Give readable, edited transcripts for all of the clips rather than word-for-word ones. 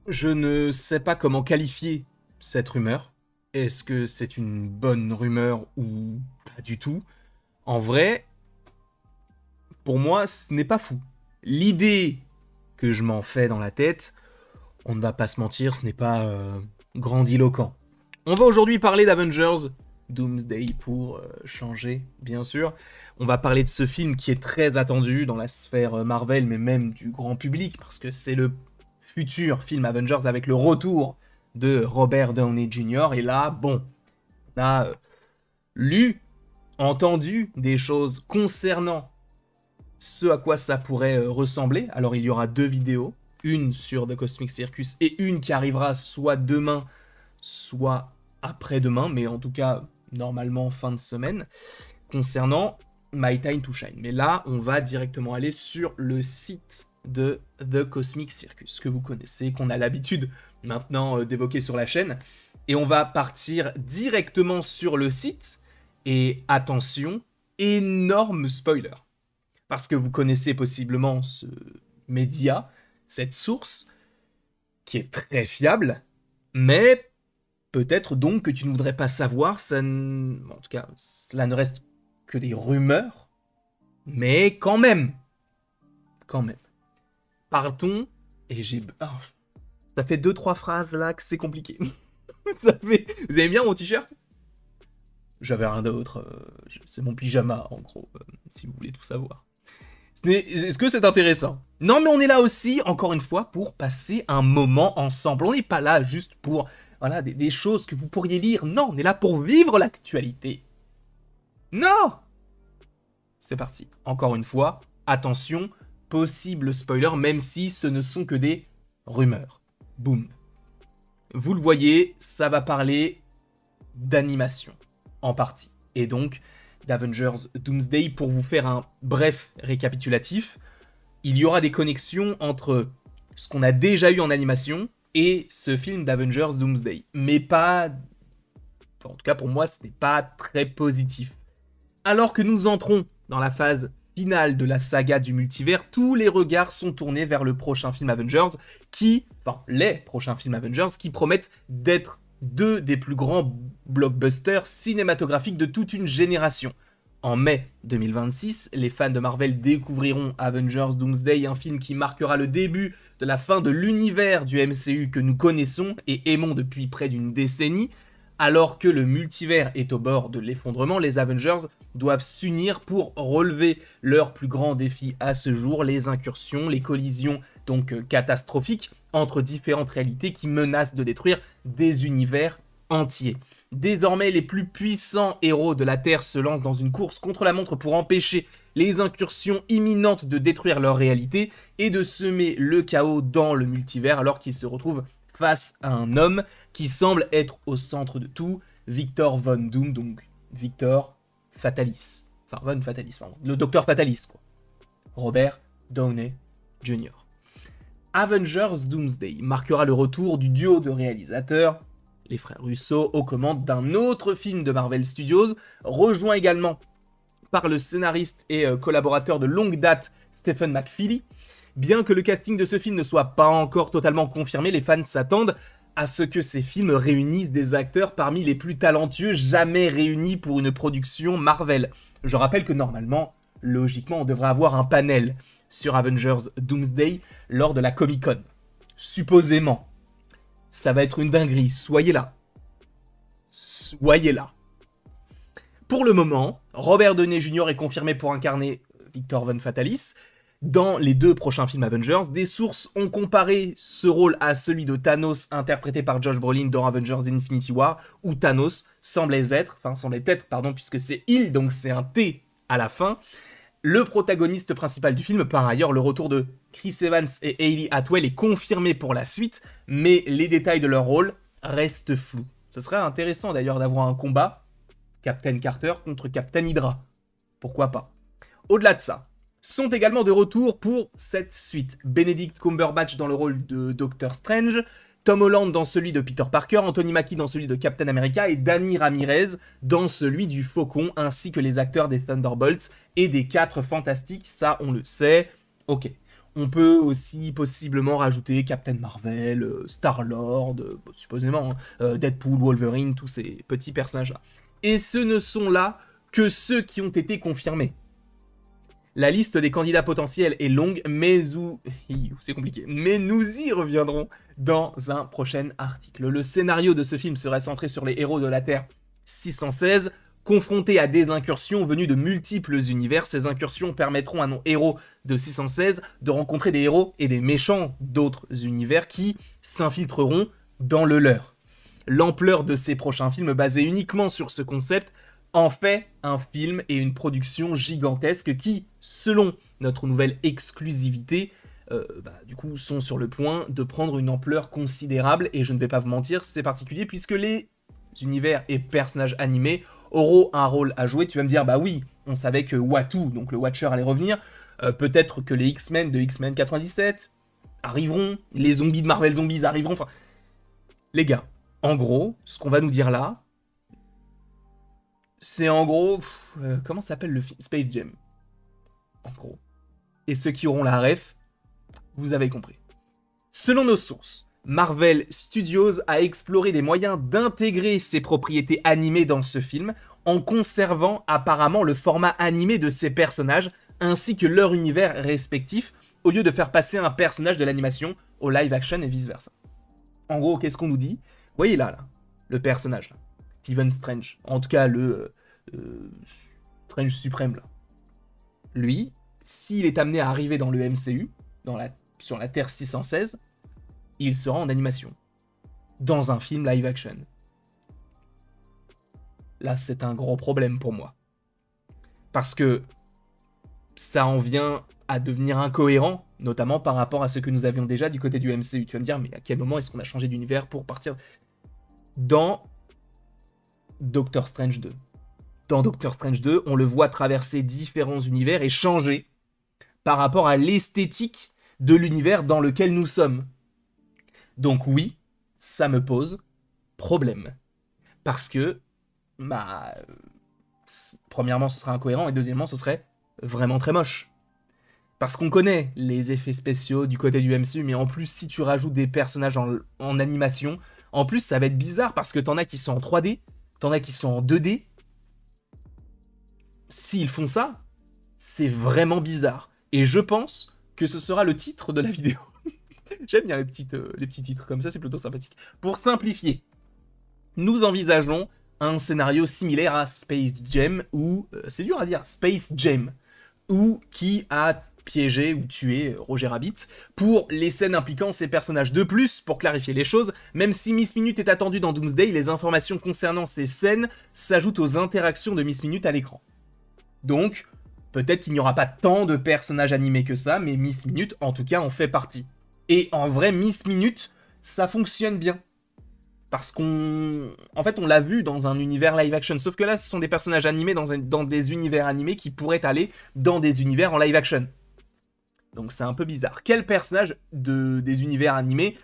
Je ne sais pas comment qualifier cette rumeur. Est-ce que c'est une bonne rumeur ou pas du tout? En vrai, pour moi, ce n'est pas fou. L'idée que je m'en fais dans la tête, on ne va pas se mentir, ce n'est pas grandiloquent. On va aujourd'hui parler d'Avengers Doomsday pour changer, bien sûr. On va parler de ce film qui est très attendu dans la sphère Marvel, mais même du grand public, parce que c'est le futur film Avengers avec le retour de Robert Downey Jr. Et là, bon, on a lu, entendu des choses concernant ce à quoi ça pourrait ressembler. Alors il y aura deux vidéos, une sur The Cosmic Circus et une qui arrivera soit demain, soit après-demain, mais en tout cas normalement fin de semaine, concernant My Time to Shine. Mais là, on va directement aller sur le site de The Cosmic Circus, que vous connaissez, qu'on a l'habitude maintenant d'évoquer sur la chaîne. Et on va partir directement sur le site. Et attention, énorme spoiler. Parce que vous connaissez possiblement ce média, cette source, qui est très fiable, mais peut-être donc que tu ne voudrais pas savoir, en tout cas, cela ne reste que des rumeurs, mais quand même, quand même. Partons, et ça fait deux, trois phrases là que c'est compliqué. Vous aimez bien mon t-shirt? J'avais rien d'autre, c'est mon pyjama en gros, si vous voulez tout savoir. Est-ce que c'est intéressant? Non, mais on est là aussi, encore une fois, pour passer un moment ensemble. On n'est pas là juste pour voilà, des choses que vous pourriez lire. Non, on est là pour vivre l'actualité. Non! C'est parti. Encore une fois, attention, possible spoiler, même si ce ne sont que des rumeurs. Boum. Vous le voyez, ça va parler d'animation, en partie. Et donc, d'Avengers Doomsday. Pour vous faire un bref récapitulatif, il y aura des connexions entre ce qu'on a déjà eu en animation et ce film d'Avengers Doomsday. Mais pas... En tout cas, pour moi, ce n'est pas très positif. Alors que nous entrons dans la phase finale de la saga du multivers, tous les regards sont tournés vers le prochain film Avengers les prochains films Avengers qui promettent d'être deux des plus grands blockbusters cinématographiques de toute une génération. En mai 2026, les fans de Marvel découvriront Avengers Doomsday, un film qui marquera le début de la fin de l'univers du MCU que nous connaissons et aimons depuis près d'une décennie. Alors que le multivers est au bord de l'effondrement, les Avengers doivent s'unir pour relever leur plus grand défi à ce jour, les incursions, les collisions donc catastrophiques entre différentes réalités qui menacent de détruire des univers entiers. Désormais, les plus puissants héros de la Terre se lancent dans une course contre la montre pour empêcher les incursions imminentes de détruire leur réalité et de semer le chaos dans le multivers alors qu'ils se retrouvent face à un homme qui semble être au centre de tout, Victor Von Doom, donc Victor Fatalis. Enfin, Von Fatalis, pardon. Le Docteur Fatalis, quoi. Robert Downey Jr. Avengers Doomsday marquera le retour du duo de réalisateurs, les frères Russo, aux commandes d'un autre film de Marvel Studios, rejoint également par le scénariste et collaborateur de longue date Stephen McFeely. Bien que le casting de ce film ne soit pas encore totalement confirmé, les fans s'attendent à ce que ces films réunissent des acteurs parmi les plus talentueux jamais réunis pour une production Marvel. Je rappelle que normalement, logiquement, on devrait avoir un panel sur Avengers Doomsday lors de la Comic-Con. Supposément. Ça va être une dinguerie, soyez là. Soyez là. Pour le moment, Robert Downey Jr. est confirmé pour incarner Victor Von Fatalis. Dans les deux prochains films Avengers, des sources ont comparé ce rôle à celui de Thanos interprété par Josh Brolin dans Avengers Infinity War, où Thanos semblait être, puisque c'est il, donc c'est un T à la fin, le protagoniste principal du film. Par ailleurs, le retour de Chris Evans et Hayley Atwell est confirmé pour la suite, mais les détails de leur rôle restent flous. Ce serait intéressant d'ailleurs d'avoir un combat Captain Carter contre Captain Hydra. Pourquoi pas? Au-delà de ça, sont également de retour pour cette suite Benedict Cumberbatch dans le rôle de Doctor Strange, Tom Holland dans celui de Peter Parker, Anthony Mackie dans celui de Captain America et Danny Ramirez dans celui du Faucon, ainsi que les acteurs des Thunderbolts et des 4 Fantastiques, ça on le sait. Ok, On peut aussi possiblement rajouter Captain Marvel, Star-Lord, supposément, Deadpool, Wolverine, tous ces petits personnages-là. Et ce ne sont là que ceux qui ont été confirmés. La liste des candidats potentiels est longue, c'est compliqué. Mais nous y reviendrons dans un prochain article. Le scénario de ce film serait centré sur les héros de la Terre 616, confrontés à des incursions venues de multiples univers. Ces incursions permettront à nos héros de 616 de rencontrer des héros et des méchants d'autres univers qui s'infiltreront dans le leur. L'ampleur de ces prochains films, basés uniquement sur ce concept, en fait un film et une production gigantesque qui, selon notre nouvelle exclusivité, du coup, sont sur le point de prendre une ampleur considérable. Et je ne vais pas vous mentir, c'est particulier puisque les univers et personnages animés auront un rôle à jouer. Tu vas me dire, bah oui, on savait que Uatu, donc le Watcher, allait revenir. Peut-être que les X-Men de X-Men 97 arriveront. Les zombies de Marvel Zombies arriveront. Enfin, les gars, en gros, ce qu'on va nous dire là, c'est en gros... comment s'appelle le film? Space Jam. En gros. Et ceux qui auront la ref, vous avez compris. Selon nos sources, Marvel Studios a exploré des moyens d'intégrer ses propriétés animées dans ce film, en conservant apparemment le format animé de ses personnages, ainsi que leur univers respectif, au lieu de faire passer un personnage de l'animation au live action et vice versa. En gros, qu'est-ce qu'on nous dit? Vous voyez là, le personnage, là, Stephen Strange, en tout cas le Strange suprême, là. Lui, s'il est amené à arriver dans le MCU, sur la Terre 616, il sera en animation. Dans un film live action. Là, c'est un gros problème pour moi. Parce que ça en vient à devenir incohérent, notamment par rapport à ce que nous avions déjà du côté du MCU. Tu vas me dire, mais à quel moment est-ce qu'on a changé d'univers pour partir dans Doctor Strange 2. Dans Doctor Strange 2, on le voit traverser différents univers et changer par rapport à l'esthétique de l'univers dans lequel nous sommes. Donc oui, ça me pose problème. Parce que, premièrement, ce serait incohérent, et deuxièmement, ce serait vraiment très moche. Parce qu'on connaît les effets spéciaux du côté du MCU, mais en plus, si tu rajoutes des personnages en animation, en plus, ça va être bizarre, parce que t'en as qui sont en 3D, t'en as qui sont en 2D. S'ils font ça, c'est vraiment bizarre. Et je pense que ce sera le titre de la vidéo. J'aime bien les petits titres comme ça, c'est plutôt sympathique. Pour simplifier, nous envisageons un scénario similaire à Space Jam, ou c'est dur à dire, Space Jam, ou qui a piégé ou tué Roger Rabbit, pour les scènes impliquant ces personnages. De plus, pour clarifier les choses, même si Miss Minute est attendue dans Doomsday, les informations concernant ces scènes s'ajoutent aux interactions de Miss Minute à l'écran. Donc, peut-être qu'il n'y aura pas tant de personnages animés que ça, mais Miss Minute, en tout cas, en fait partie. Et en vrai, Miss Minute, ça fonctionne bien. Parce en fait, on l'a vu dans un univers live action. Sauf que là, ce sont des personnages animés dans des univers animés qui pourraient aller dans des univers en live action. Donc c'est un peu bizarre. Quel personnage des univers animés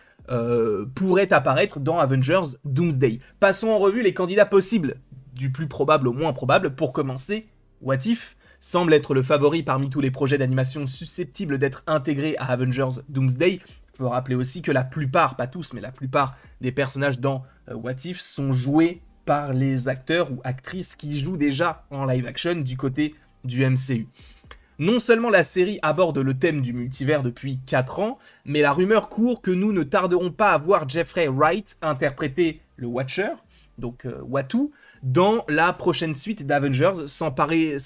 pourrait apparaître dans Avengers Doomsday? Passons en revue les candidats possibles. Du plus probable au moins probable. Pour commencer, What If semble être le favori parmi tous les projets d'animation susceptibles d'être intégrés à Avengers Doomsday. Il faut rappeler aussi que la plupart, pas tous, mais la plupart des personnages dans What If sont joués par les acteurs ou actrices qui jouent déjà en live action du côté du MCU. Non seulement la série aborde le thème du multivers depuis 4 ans, mais la rumeur court que nous ne tarderons pas à voir Jeffrey Wright interpréter le Watcher, donc Uatu, dans la prochaine suite d'Avengers, sans parler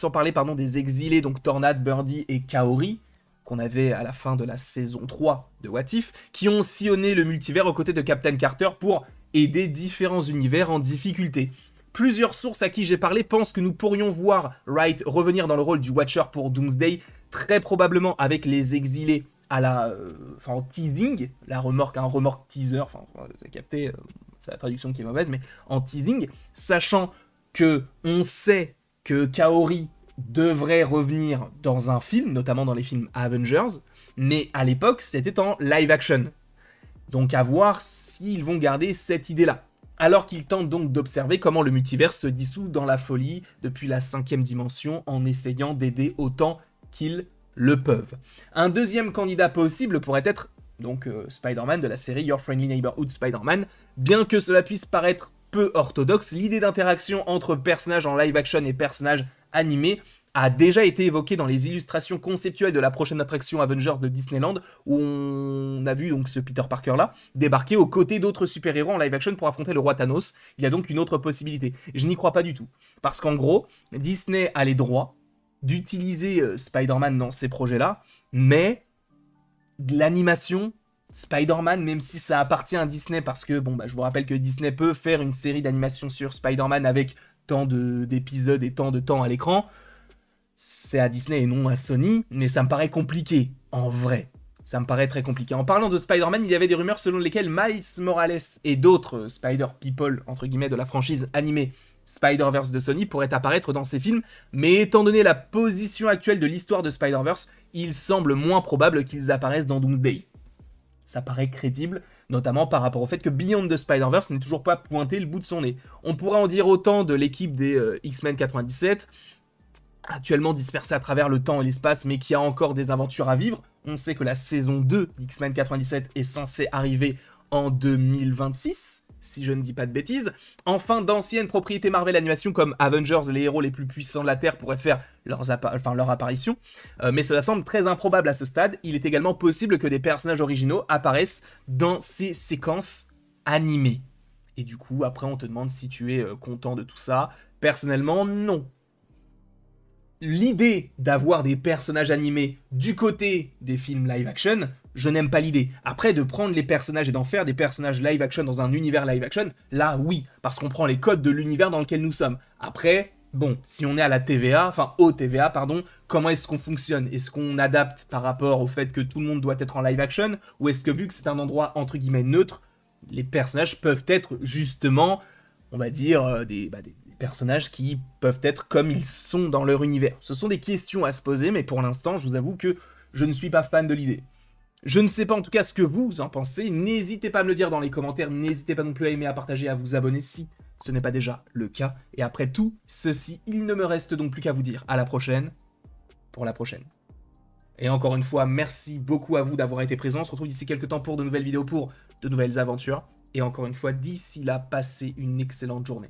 des exilés, donc Tornade, Birdie et Kaori, qu'on avait à la fin de la saison 3 de What If, qui ont sillonné le multivers aux côtés de Captain Carter pour aider différents univers en difficulté. Plusieurs sources à qui j'ai parlé pensent que nous pourrions voir Wright revenir dans le rôle du Watcher pour Doomsday, très probablement avec les exilés en teasing, un remorque teaser, vous avez capté, c'est la traduction qui est mauvaise, mais en teasing, sachant que on sait que Kaori devrait revenir dans un film, notamment dans les films Avengers, mais à l'époque, c'était en live action. Donc à voir s'ils vont garder cette idée-là. Alors qu'ils tentent donc d'observer comment le multivers se dissout dans la folie depuis la 5e dimension en essayant d'aider autant qu'ils le peuvent. Un deuxième candidat possible pourrait être donc Spider-Man de la série Your Friendly Neighborhood Spider-Man. Bien que cela puisse paraître peu orthodoxe, l'idée d'interaction entre personnages en live action et personnages animés a déjà été évoquée dans les illustrations conceptuelles de la prochaine attraction Avengers de Disneyland, où on a vu donc ce Peter Parker là débarquer aux côtés d'autres super-héros en live action pour affronter le roi Thanos. Il y a donc une autre possibilité. Je n'y crois pas du tout, parce qu'en gros, Disney a les droits d'utiliser Spider-Man dans ces projets-là, mais l'animation Spider-Man, même si ça appartient à Disney, parce que, bon, bah, je vous rappelle que Disney peut faire une série d'animation sur Spider-Man avec tant d'épisodes et tant de temps à l'écran, c'est à Disney et non à Sony, mais ça me paraît compliqué, en vrai. Ça me paraît très compliqué. En parlant de Spider-Man, il y avait des rumeurs selon lesquelles Miles Morales et d'autres Spider-People, entre guillemets, de la franchise animée Spider-Verse de Sony pourraient apparaître dans ces films, mais étant donné la position actuelle de l'histoire de Spider-Verse, il semble moins probable qu'ils apparaissent dans Doomsday. Ça paraît crédible, notamment par rapport au fait que Beyond the Spider-Verse n'est toujours pas pointé le bout de son nez. On pourrait en dire autant de l'équipe des X-Men 97, actuellement dispersée à travers le temps et l'espace, mais qui a encore des aventures à vivre. On sait que la saison 2 d'X-Men 97 est censée arriver en 2026, si je ne dis pas de bêtises. Enfin, d'anciennes propriétés Marvel Animation comme Avengers, les héros les plus puissants de la Terre, pourraient faire leur apparition. Mais cela semble très improbable à ce stade. Il est également possible que des personnages originaux apparaissent dans ces séquences animées. Et du coup, après, on te demande si tu es content de tout ça. Personnellement, non. L'idée d'avoir des personnages animés du côté des films live action, je n'aime pas l'idée. Après, de prendre les personnages et d'en faire des personnages live action dans un univers live action, là oui, parce qu'on prend les codes de l'univers dans lequel nous sommes. Après, bon, si on est à la TVA, enfin au TVA, pardon, comment est-ce qu'on fonctionne? Est-ce qu'on adapte par rapport au fait que tout le monde doit être en live action? Ou est-ce que vu que c'est un endroit entre guillemets neutre, les personnages peuvent être justement, on va dire, des personnages qui peuvent être comme ils sont dans leur univers? Ce sont des questions à se poser, mais pour l'instant, je vous avoue que je ne suis pas fan de l'idée. Je ne sais pas en tout cas ce que vous en pensez, n'hésitez pas à me le dire dans les commentaires, n'hésitez pas non plus à aimer, à partager, à vous abonner si ce n'est pas déjà le cas. Et après tout ceci, il ne me reste donc plus qu'à vous dire à la prochaine, pour la prochaine. Et encore une fois, merci beaucoup à vous d'avoir été présents. On se retrouve d'ici quelques temps pour de nouvelles vidéos, pour de nouvelles aventures. Et encore une fois, d'ici là, passez une excellente journée.